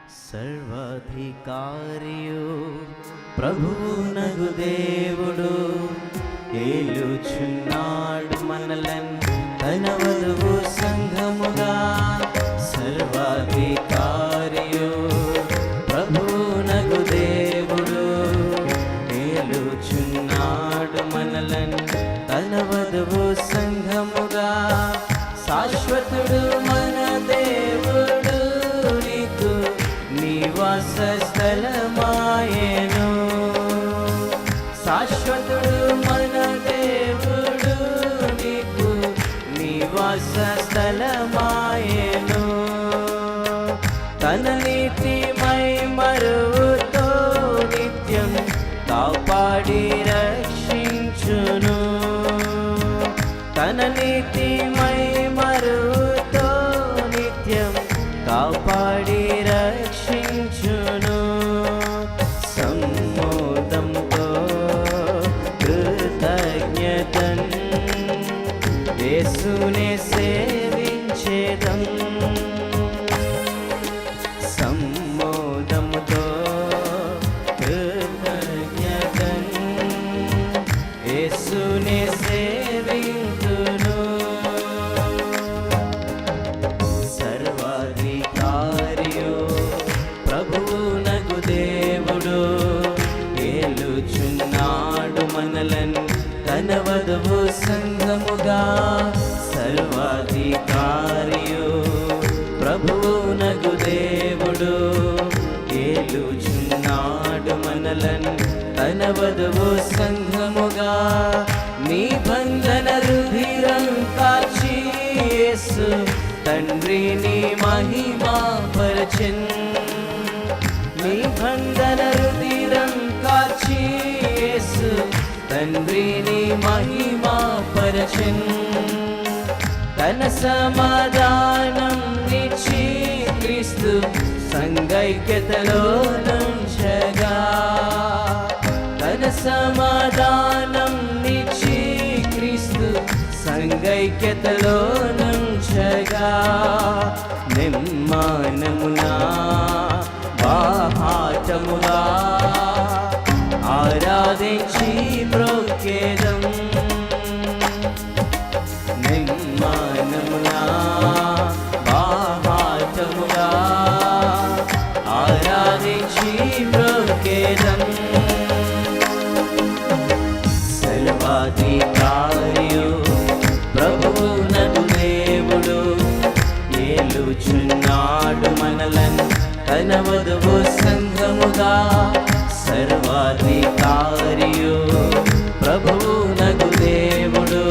సర్వాధికారియు ప్రభువునగు దేవుడు ఏలుచున్నాడు మనలను తన వధువు సంఘముగా. సర్వాధికారియు ప్రభువునగు దేవుడు ఏలుచున్నాడు మనలను తన వధువు సంఘముగా. శాశ్వతుడు మన దేవుడు నీకు నివాస స్థలమాయెను. శాశ్వతుడు మన దేవుడు నీకు నివాస స్థలమాయెను. తన నీతిమై మరువుతో నిత్యం కాపాడి రక్షించును. తన నీతిమై మరువుతో నిత్యం కాపాడి రక్షించును. సమ్మోదంతో కృతజ్ఞతన్ యేసునే సేవించేదం. సమ్మోదంతో కృతజ్ఞతన్ యేసునే సేవింతును. సర్వాధికారియు ప్రభువునగు దేవుడు ఏలుచున్నాడు మనలను తన వధువు సంఘముగా. సర్వాధికారియు ప్రభువునగు దేవుడు ఏలుచున్నాడు మనలను తన వధువు సంఘముగా. నిబంధన రుధిరం కార్చి యేసు తండ్రిని మహిమపరచెన్. నిబంధన రుధిరం కార్చి యేసు తండ్రిని మహిమపరచెన్. తన సమాధానం నిచ్చి క్రీస్తు సంగైక్యతలో నుంచగా. తన సమాధానం నిచ్చి క్రీస్తు సంగైక్యతలో నుంచగా. నిమ్మానమునా బాహాటముగా ఆరాధించి బ్రోకేదం. నిమ్మానమునా బాహాటముగా ఆరాధించి బ్రోకేదం. సర్వాధికారియు ప్రభువునగు దేవుడు ఏలుచున్నాడు మనలను తన వధువు సంఘముగా. సర్వాధికారియు ప్రభువునగు దేవుడు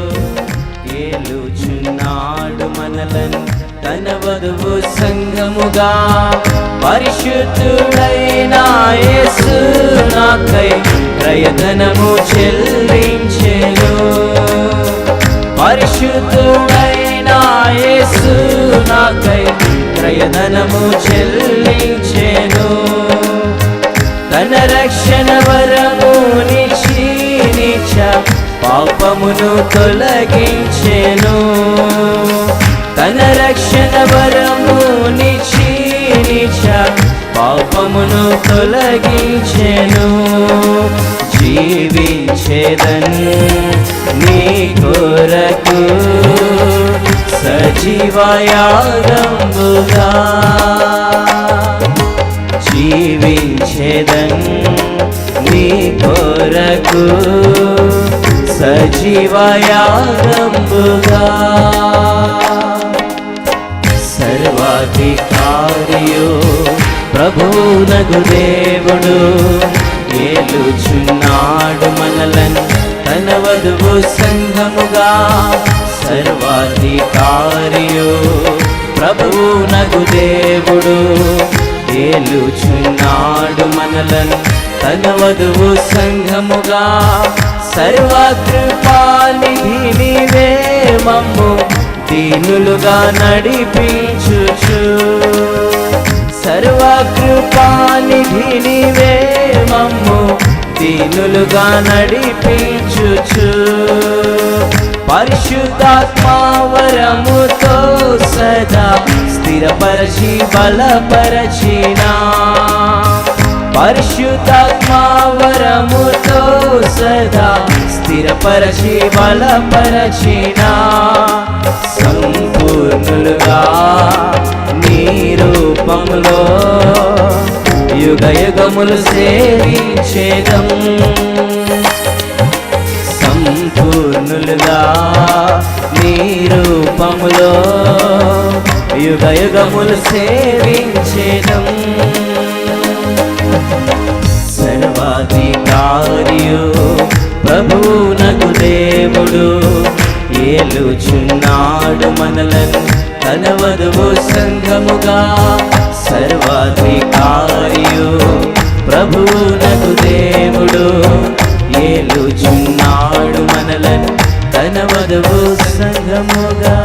ఏలుచున్నాడు మనలను తన వధువు సంఘముగా. పరిశుద్ధుడైన యేసు నాకై ప్రయత్నము చెల్లించెను. పరిశుద్ధుడైన యేసు నాకై ప్రయత్నము చెల్లించెను. తన రక్షణ వరము నిచ్చి నీచ పాపమును తొలగించెను. తన రక్షణ వరము నిచ్చి నీచ పాపమును తొలగించెను. జీవించేదన్ నీ కొరకు సజీవయాగంబుగా. జీవించేదన్ నీ కొరకు సజీవయాగంబుగా. సర్వాధికారియు ప్రభువునగు దేవుడు ఏలుచున్నాడు మనలను తన వధువు సంఘముగా. సర్వాధికారియు ప్రభువునగు దేవుడు ఏలుచున్నాడు మనలను తన వధువు సంఘముగా. సర్వకృపానిధి నీవే మమ్ము దీనులుగా నడిపించుచు. సర్వకృపానిధి నీవే మమ్ము దీనులుగా నడిపించుచు. పరిశుద్ధాత్మావరముతో సదా స్థిరపరచి బలపరచినా పరిశుద్ధాత్మావరముతో సదా స్థిరపరచి బలపరచినా సంపూర్ణులుగా నీ రూపంలో యుగ యుగములు సేవించేదం సంపూర్ణులుగా నీ రూపములో యుగ యుగములు సేవించేదం సర్వాధికారియు ప్రభువునకు దేవుడు ఏలుచున్నాడు మనలను తన వధువు సంఘముగా సర్వాధికారియు ప్రభువునకు దేవుడు ఏలుచున్నాడు మనలను తన వధువు సంఘముగా